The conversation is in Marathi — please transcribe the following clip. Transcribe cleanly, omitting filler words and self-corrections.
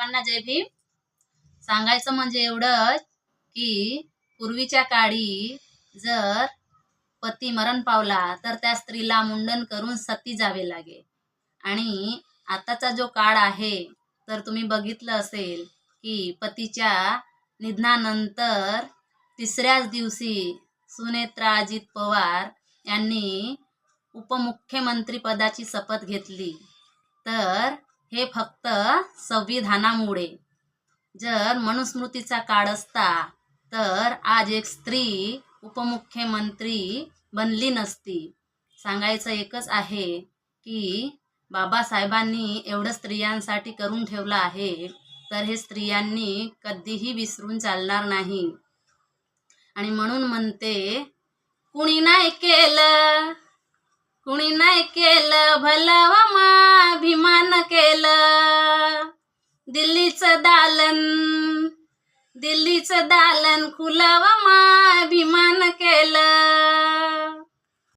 सर्वांना जय भीम. सांगायचं म्हणजे एवढंच की पूर्वीच्या काळी जर पती मरण पावला तर त्या स्त्रीला मुंडन करून सती जावे लागे. आणि आताचा जो काळ आहे तर तुम्ही बघितलं असेल की पतीच्या निधनानंतर तिसऱ्याच दिवशी सुनेत्रा अजित पवार यांनी उपमुख्यमंत्री पदाची शपथ घेतली. तर हे फक्त संविधानामुळे. जर मनुस्मृतीचा काळ असता तर आज एक स्त्री उपमुख्यमंत्री बनली नसती. सांगायचं एकच आहे की बाबासाहेबांनी एवढं स्त्रियांसाठी करून ठेवलं आहे तर हे स्त्रियांनी कधीही विसरून चालणार नाही. आणि म्हणून म्हणते, कुणी नाही केलं भलं व मा भीमान केलं. दिल्लीचं दालन खुलं व मा भीमान